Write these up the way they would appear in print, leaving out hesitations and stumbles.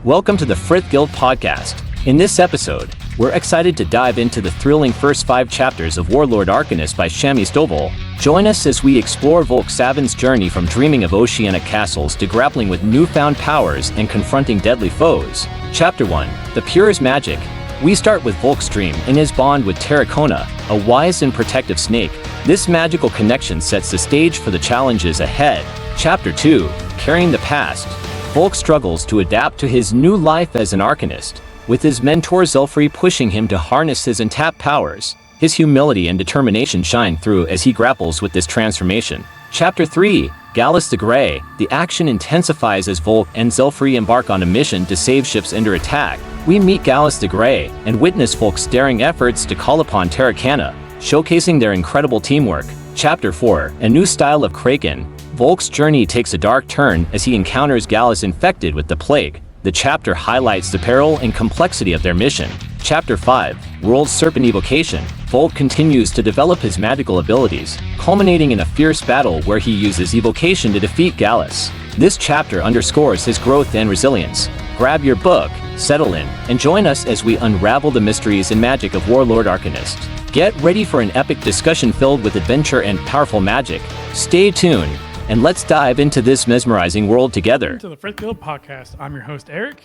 Welcome to the Frith Guild Podcast. In this episode, we're excited to dive into the thrilling first 5 chapters of Warlord Arcanist by Shami Stovall. Join us as we explore Volke Savan's journey from dreaming of oceanic castles to grappling with newfound powers and confronting deadly foes. Chapter 1, The Purest Magic. We start with Volke's dream and his bond with Terrakona, a wise and protective snake. This magical connection sets the stage for the challenges ahead. Chapter 2, Carrying the Past. Volke struggles to adapt to his new life as an Arcanist, with his mentor Zelfrey pushing him to harness his untapped powers. His humility and determination shine through as he grapples with this transformation. Chapter 3, Gallus the Grey. The action intensifies as Volke and Zelfrey embark on a mission to save ships under attack. We meet Gallus the Grey and witness Volke's daring efforts to call upon Terrakona, showcasing their incredible teamwork. Chapter 4, A New Style of Kraken. Volke's journey takes a dark turn as he encounters Gallus infected with the plague. The chapter highlights the peril and complexity of their mission. Chapter 5, World Serpent Evocation. Volke continues to develop his magical abilities, culminating in a fierce battle where he uses evocation to defeat Gallus. This chapter underscores his growth and resilience. Grab your book, settle in, and join us as we unravel the mysteries and magic of Warlord Arcanist. Get ready for an epic discussion filled with adventure and powerful magic. Stay tuned, and let's dive into this mesmerizing world together. Welcome to the Frith Guild Podcast. I'm your host, Eric.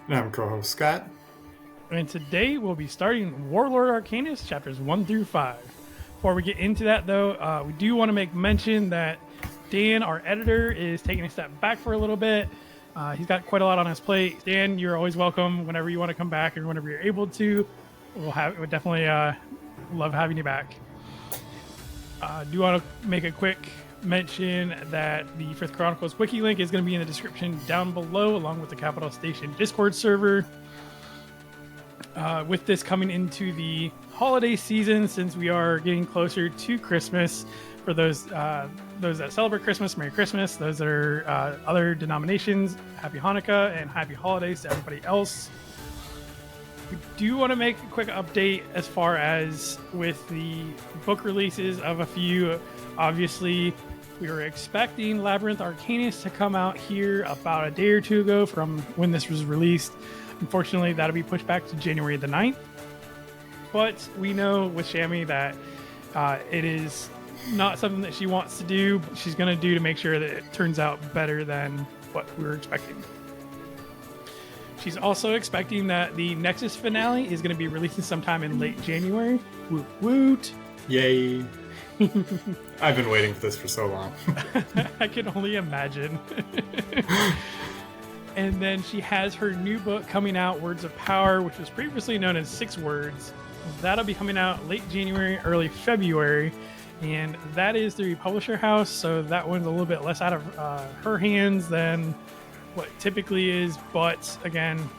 And I'm co-host, Scott. And today we'll be starting Warlord Arcanist, chapters 1 through 5. Before we get into that, though, we do want to make mention that Dan, our editor, is taking a step back for a little bit. He's got quite a lot on his plate. Dan, you're always welcome whenever you want to come back and whenever you're able to. We'll definitely love having you back. Do want to make a quick mention that the Frith Chronicles Wiki link is going to be in the description down below, along with the Capital Station Discord server. With this coming into the holiday season, since we are getting closer to Christmas, for those that celebrate Christmas, Merry Christmas. Those that are other denominations, Happy Hanukkah and Happy Holidays to everybody else. We do want to make a quick update as far as with the book releases of a few. Obviously, we were expecting Labyrinth Arcanist to come out here about a day or two ago from when this was released. Unfortunately, that'll be pushed back to January the 9th. But we know with Shami that it is not something that she wants to do, but she's going to do to make sure that it turns out better than what we were expecting. She's also expecting that the Nexus finale is going to be releasing sometime in late January. Woot woot! Yay! I've been waiting for this for so long. I can only imagine. And then she has her new book coming out, Words of Power, which was previously known as 6 Words. That'll be coming out late January, early February. And that is through Publisher House, so that one's a little bit less out of her hands than what typically is. But again,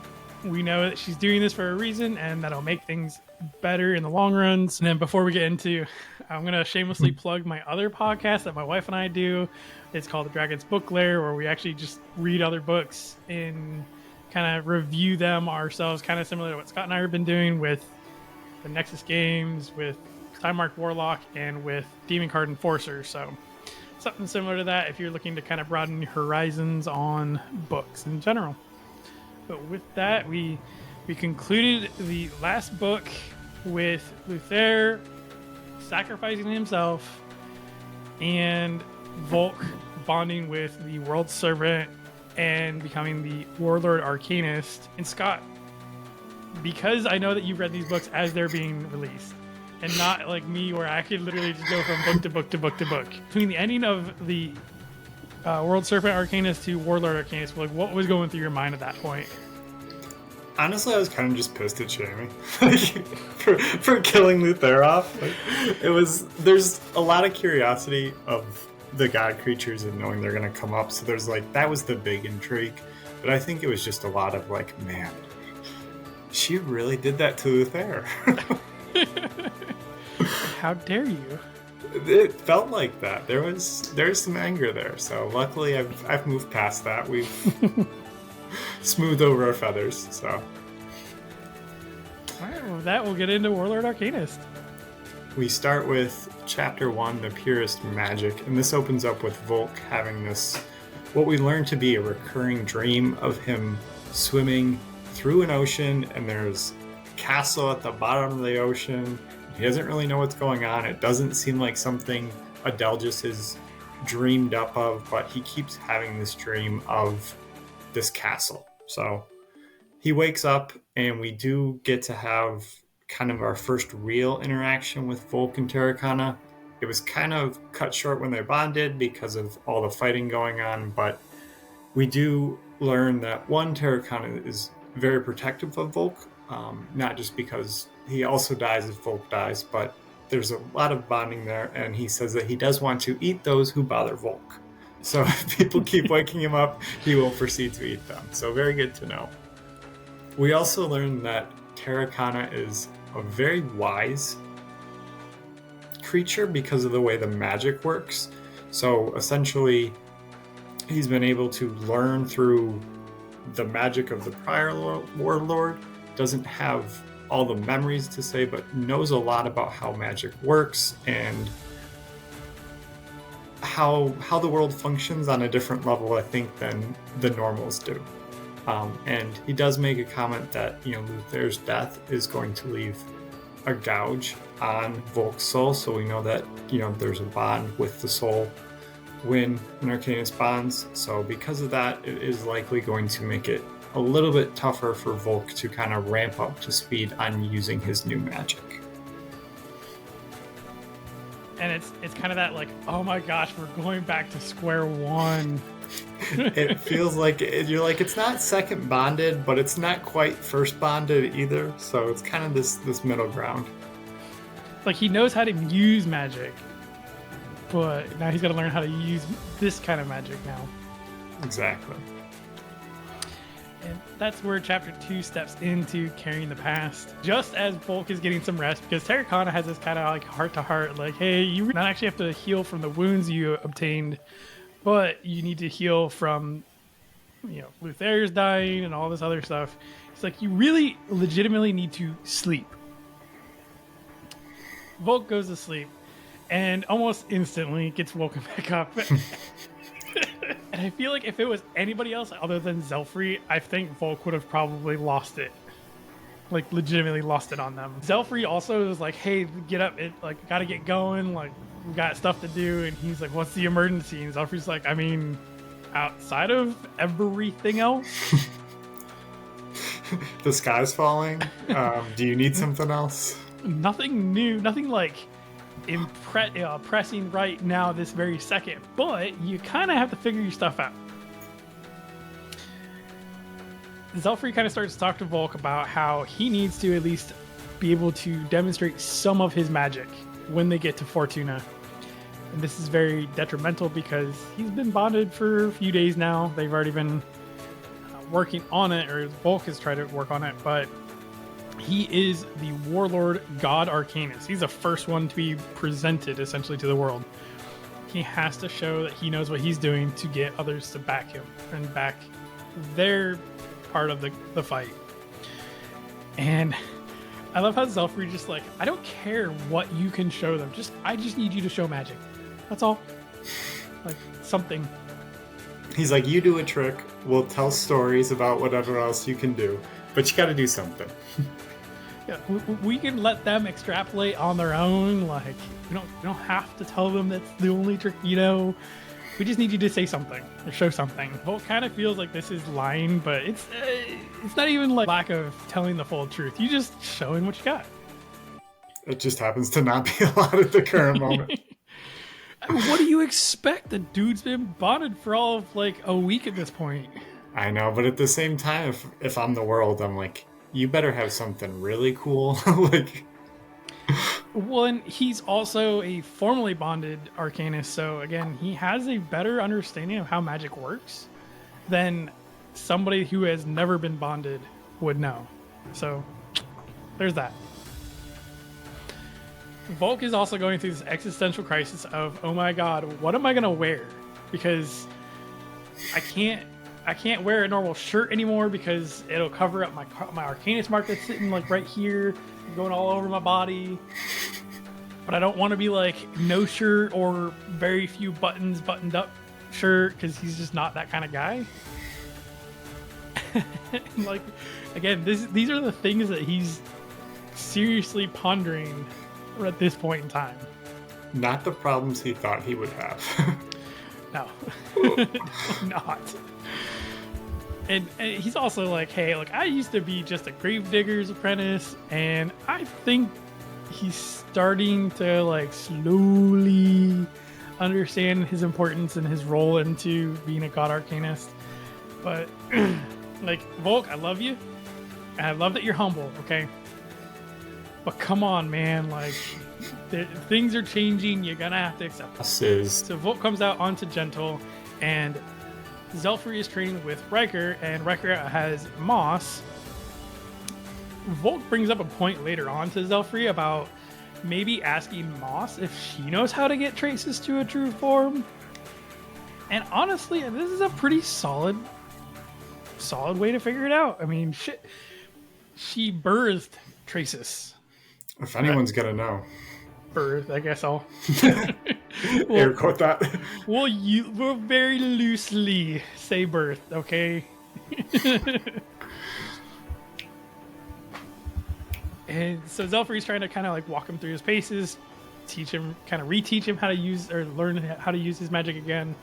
we know that she's doing this for a reason, and that'll make things better in the long runs. And then before we get into, I'm going to shamelessly plug my other podcast that my wife and I do. It's called The Dragon's Book Lair, where we actually just read other books and kind of review them ourselves, kind of similar to what Scott and I have been doing with the Nexus games, with Time Mark Warlock, and with Demon Card Enforcer. So something similar to that if you're looking to kind of broaden your horizons on books in general. But with that, we concluded the last book with Luther sacrificing himself and Volke bonding with the World Serpent and becoming the Warlord Arcanist. And Scott, because I know that you've read these books as they're being released, and not like me where I could literally just go from book to book to book to book. Between the ending of the World Serpent Arcanist to Warlord Arcanist, like, what was going through your mind at that point? Honestly, I was kind of just pissed at Shami for killing Luther off. There's a lot of curiosity of the god creatures and knowing they're going to come up. So there's that was the big intrigue. But I think it was just a lot of man, she really did that to Luther. How dare you? It felt like that. There's some anger there. So luckily I've moved past that. We've smoothed over our feathers. So all right, well, with that, we'll get into Warlord Arcanist. We start with chapter 1, The Purest Magic, and this opens up with Volke having this, what we learn to be a recurring dream of him swimming through an ocean, and there's a castle at the bottom of the ocean. He doesn't really know what's going on. It doesn't seem like something Adelgis has dreamed up of, but he keeps having this dream of this castle. So he wakes up, and we do get to have kind of our first real interaction with Volke and Terrakona. It was kind of cut short when they bonded because of all the fighting going on, but we do learn that Terrakona is very protective of Volke, not just because he also dies if Volke dies, but there's a lot of bonding there, and he says that he does want to eat those who bother Volke. So if people keep waking him up, he will proceed to eat them. So very good to know. We also learned that Terrakona is a very wise creature because of the way the magic works. So essentially, he's been able to learn through the magic of the prior warlord, doesn't have all the memories to say, but knows a lot about how magic works and how the world functions on a different level, I think, than the normals do. And he does make a comment that, Luther's death is going to leave a gouge on Volke's soul, so we know that, there's a bond with the soul when an Arcanist bonds. So because of that, it is likely going to make it a little bit tougher for Volke to kind of ramp up to speed on using his new magic. And it's kind of that like, oh my gosh, we're going back to square one. It feels like you're like, it's not second bonded, but it's not quite first bonded either. So it's kind of this middle ground. Like, he knows how to use magic, but now he's got to learn how to use this kind of magic now. Exactly. And that's where chapter 2 steps into carrying the past. Just as Volke is getting some rest, because Terrakona has this kind of like heart-to-heart, like, hey, you not actually have to heal from the wounds you obtained, but you need to heal from, Luther's dying and all this other stuff. It's like, you really legitimately need to sleep. Volke goes to sleep and almost instantly gets woken back up. And I feel like if it was anybody else other than Zelfrey, I think Volke would have probably lost it. Like, legitimately lost it on them. Zelfrey also was like, hey, get up, gotta get going, like, we got stuff to do. And he's like, what's the emergency? And Zelfrey's like, I mean, outside of everything else? The sky's falling. Do you need something else? Nothing new, nothing like pressing right now this very second, but you kind of have to figure your stuff out. Zelfrey kind of starts to talk to Volke about how he needs to at least be able to demonstrate some of his magic when they get to Fortuna. And this is very detrimental because he's been bonded for a few days now. They've already been working on it, or Volke has tried to work on it, but he is the Warlord God Arcanist. He's the first one to be presented essentially to the world. He has to show that he knows what he's doing to get others to back him and back their part of the fight. And I love how Zelfrey just like, I don't care what you can show them. I just need you to show magic. That's all. Like, something. He's like, you do a trick, we'll tell stories about whatever else you can do, but you got to do something. Yeah, we can let them extrapolate on their own. Like, we don't have to tell them that's the only trick. We just need you to say something or show something. Volke kind of feels like this is lying, but it's not even like lack of telling the full truth. You just showing what you got. It just happens to not be a lot at the current moment. What do you expect? The dude's been bonded for all of like a week at this point. I know, but at the same time, if I'm the world, I'm like, you better have something really cool. Like, well, and he's also a formally bonded Arcanist, so again, he has a better understanding of how magic works than somebody who has never been bonded would know. So there's that. Volke is also going through this existential crisis of, oh my god, what am I gonna wear? Because I can't wear a normal shirt anymore because it'll cover up my Arcanist mark that's sitting like right here, going all over my body. But I don't want to be like no shirt or very few buttons buttoned up shirt because he's just not that kind of guy. Like, again, these are the things that he's seriously pondering at this point in time. Not the problems he thought he would have. No, not. And he's also like, hey, look, I used to be just a gravedigger's apprentice, and I think he's starting to like slowly understand his importance and his role into being a god arcanist. But like, Volk, I love you, and I love that you're humble, okay? But come on, man, like, things are changing. You're gonna have to accept it. So Volk comes out onto Gentle, and Zelfrey is training with Riker, and Riker has Moss. Volk brings up a point later on to Zelfrey about maybe asking Moss if she knows how to get traces to a true form. And honestly, this is a pretty solid way to figure it out. I mean, shit, she birthed Traces. If anyone's gonna know. Birth, I guess I'll Air quote that. We'll very loosely say birth, okay? And so Zelfrey's trying to kind of like walk him through his paces, teach him, kind of reteach him how to use or learn how to use his magic again.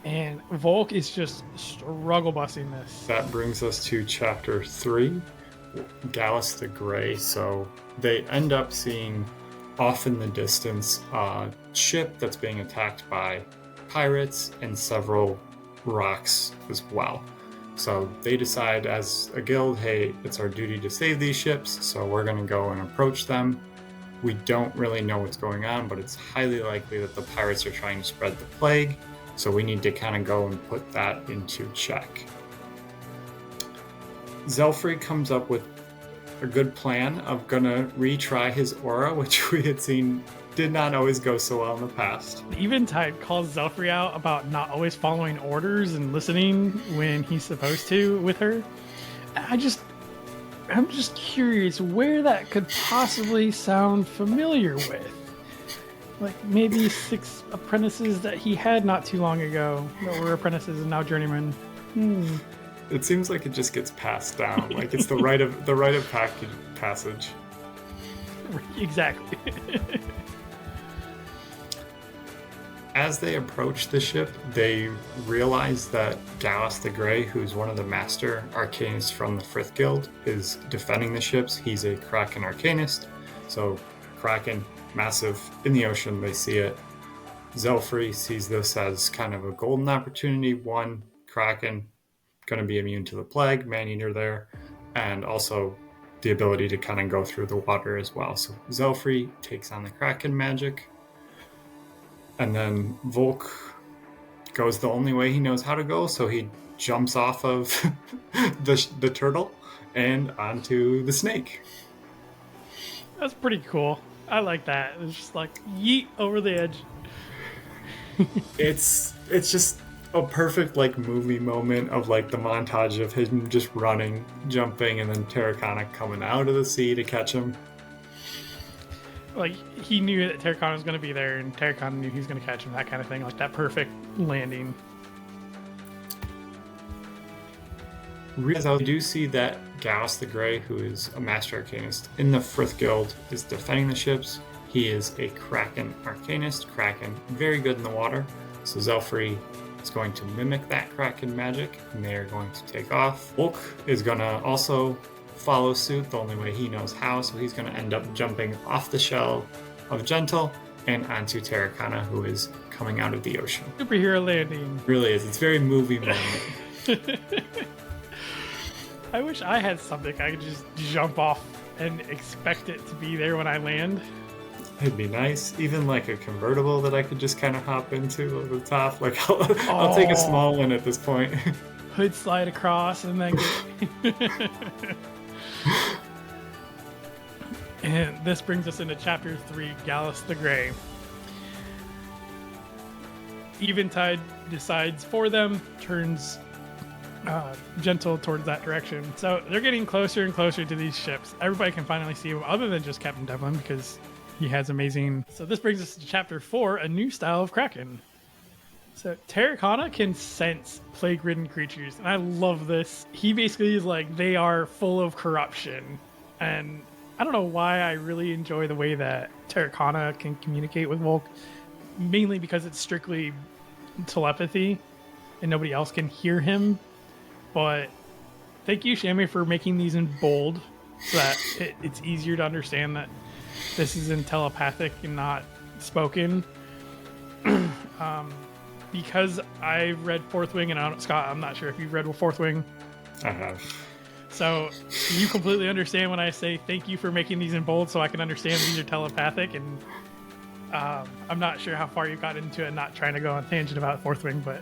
And Volk is just struggle busting this. That brings us to chapter 3, Gallus the Grey. So they end up seeing off in the distance a ship that's being attacked by pirates and several rocks as well. So they decide as a guild, hey, it's our duty to save these ships, so we're going to go and approach them. We don't really know what's going on, but it's highly likely that the pirates are trying to spread the plague, so we need to kind of go and put that into check. Zelfrey comes up with a good plan of gonna retry his aura, which we had seen did not always go so well in the past. Eventide calls Zelfrey out about not always following orders and listening when he's supposed to with her. I'm just curious where that could possibly sound familiar with. Like maybe 6 apprentices that he had not too long ago that were apprentices and now journeymen. It seems like it just gets passed down. Like it's the rite of passage. Exactly. As they approach the ship, they realize that Gallus the Grey, who's one of the master arcanists from the Frith Guild, is defending the ships. He's a Kraken arcanist. So Kraken, massive in the ocean, they see it. Zelfrey sees this as kind of a golden opportunity. One, Kraken, going to be immune to the plague, man-eater there, and also the ability to kind of go through the water as well. So Zelfrey takes on the Kraken magic, and then Volk goes the only way he knows how to go, so he jumps off of the turtle and onto the snake. That's pretty cool. I like that. It's just like yeet over the edge. It's just a perfect like movie moment of like the montage of him just running, jumping, and then Terrakona coming out of the sea to catch him. Like he knew that Terrakona was going to be there, and Terrakona knew he was going to catch him. That kind of thing, like that perfect landing. As I do see that Gallus the Grey, who is a master arcanist in the Frith Guild, is defending the ships. He is a Kraken arcanist. Kraken, very good in the water. So Zelfrey is going to mimic that Kraken magic, and they are going to take off. Volk is going to also follow suit the only way he knows how, so he's going to end up jumping off the shell of Gentle and onto Terrakona, who is coming out of the ocean. Superhero landing. It really is. It's very movie moment. I wish I had something I could just jump off and expect it to be there when I land. It'd be nice. Even like a convertible that I could just kind of hop into over the top. Like I'll take a small one at this point. Hood slide across and then get... And this brings us into chapter 3, Gallus the Grey. Eventide decides for them, turns Gentle towards that direction. So they're getting closer and closer to these ships. Everybody can finally see them, other than just Captain Devlin, because he has amazing... So this brings us to chapter 4, a new style of Kraken. So Terrakona can sense plague-ridden creatures, and I love this. He basically is like, they are full of corruption. And I don't know why I really enjoy the way that Terrakona can communicate with Volk, mainly because it's strictly telepathy and nobody else can hear him. But thank you, Shami, for making these in bold so that it's easier to understand that this is in telepathic and not spoken. Because I've read Fourth Wing, and Scott, I'm not sure if you've read Fourth Wing. I have. So you completely understand when I say thank you for making these in bold so I can understand these are telepathic. And I'm not sure how far you got into it, not trying to go on tangent about Fourth Wing, but...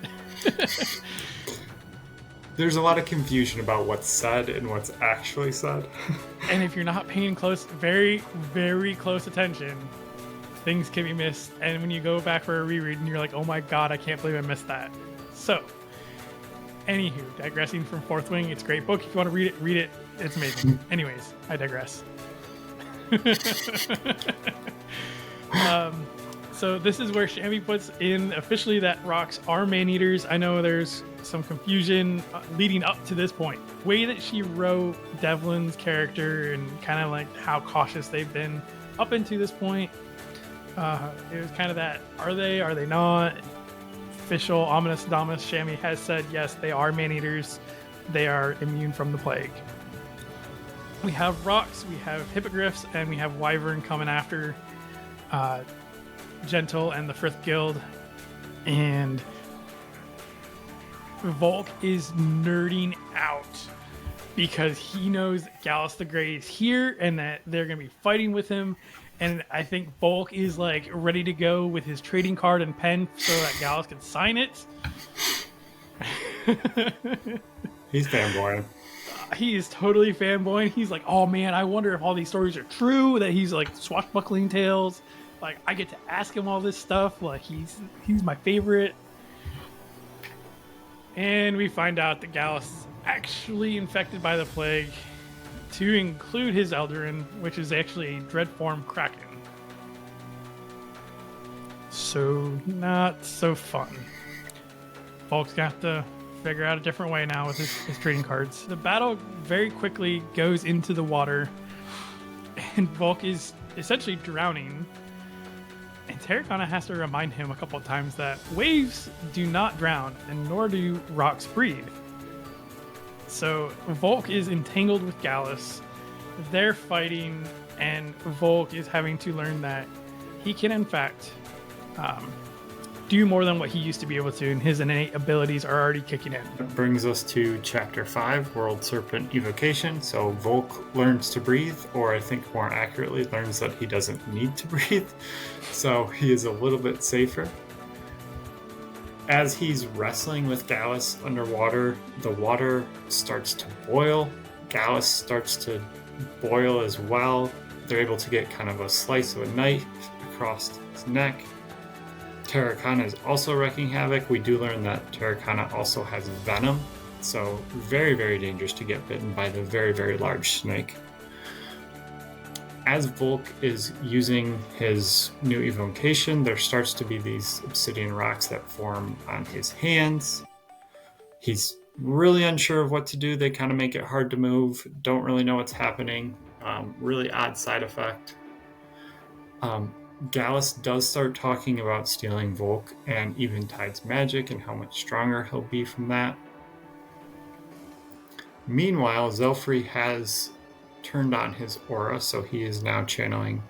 There's a lot of confusion about what's said and what's actually said. And if you're not paying very, very close attention, things can be missed. And when you go back for a reread and you're like, oh my god, I can't believe I missed that. So, anywho, digressing from Fourth Wing, it's a great book. If you want to read it. It's amazing. Anyways, I digress. So this is where Shami puts in officially that rocks are man-eaters. I know there's some confusion leading up to this point. Way that she wrote Devlin's character and kind of like how cautious they've been up into this point. It was kind of that, are they not? Official ominous domus Shami has said, yes, they are man-eaters. They are immune from the plague. We have rocks, we have hippogriffs, and we have wyvern coming after Gentle and the Frith Guild. And Volk is nerding out because he knows Gallus the Grey is here and that they're going to be fighting with him. And I think Volk is like ready to go with his trading card and pen so that Gallus can sign it. He's fanboying. He is totally fanboying. He's like, oh man, I wonder if all these stories are true, that he's like swashbuckling tales. Like, I get to ask him all this stuff. Like, he's my favorite. And we find out that Gallus is actually infected by the plague, to include his Eldarin, which is actually a dreadform Kraken. So, not so fun. Volk's got to figure out a different way now with his trading cards. The battle very quickly goes into the water, and Volk is essentially drowning. And Terrakona has to remind him a couple of times that waves do not drown, and nor do rocks breathe. So Volk is entangled with Gallus. They're fighting, and Volk is having to learn that he can, in fact, do more than what he used to be able to, and his innate abilities are already kicking in. That brings us to Chapter 5, World Serpent Evocation. So Volk learns to breathe, or I think more accurately, learns that he doesn't need to breathe. So he is a little bit safer. As he's wrestling with Gallus underwater, the water starts to boil. Gallus starts to boil as well. They're able to get kind of a slice of a knife across his neck. Terrakona is also wreaking havoc. We do learn that Terrakona also has venom, so very, very dangerous to get bitten by the very, very large snake. As Volk is using his new evocation, there starts to be these obsidian rocks that form on his hands. He's really unsure of what to do. They kind of make it hard to move. Don't really know what's happening. Really odd side effect. Gallus does start talking about stealing Volk and Eventide's magic and how much stronger he'll be from that. Meanwhile, Zelfrey has turned on his aura, so he is now channeling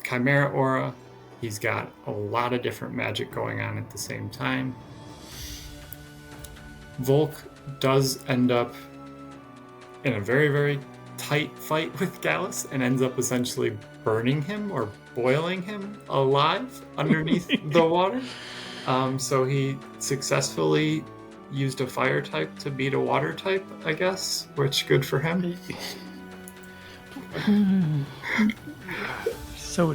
Chimera aura. He's got a lot of different magic going on at the same time. Volk does end up in a very, very tight fight with Gallus and ends up essentially burning him or boiling him alive underneath the water. So he successfully used a fire type to beat a water type, I guess, which good for him. So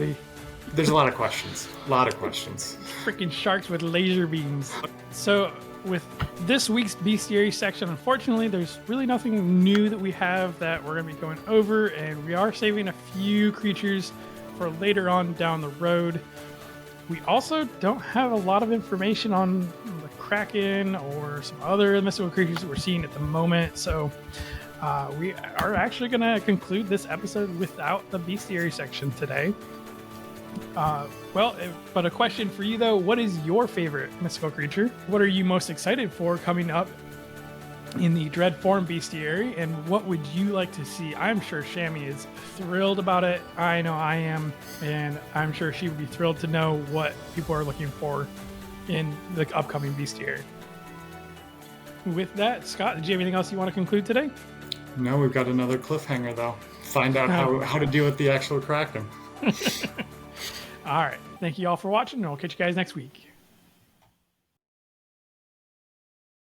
there's a lot of questions. Freaking sharks with laser beams. So with this week's bestiary section, unfortunately, there's really nothing new that we have that we're going to be going over, and we are saving a few creatures for later on down the road. We also don't have a lot of information on the Kraken or some other mystical creatures that we're seeing at the moment. So we are actually going to conclude this episode without the bestiary section today. But a question for you, though. What is your favorite mystical creature? What are you most excited for coming up in the Dreadform bestiary? And what would you like to see? I'm sure Shami is thrilled about it. I know I am. And I'm sure she would be thrilled to know what people are looking for in the upcoming bestiary. With that, Scott, did you have anything else you want to conclude today? No, we've got another cliffhanger, though. Find out how to deal with the actual Kraken. All right. Thank you all for watching, and we'll catch you guys next week.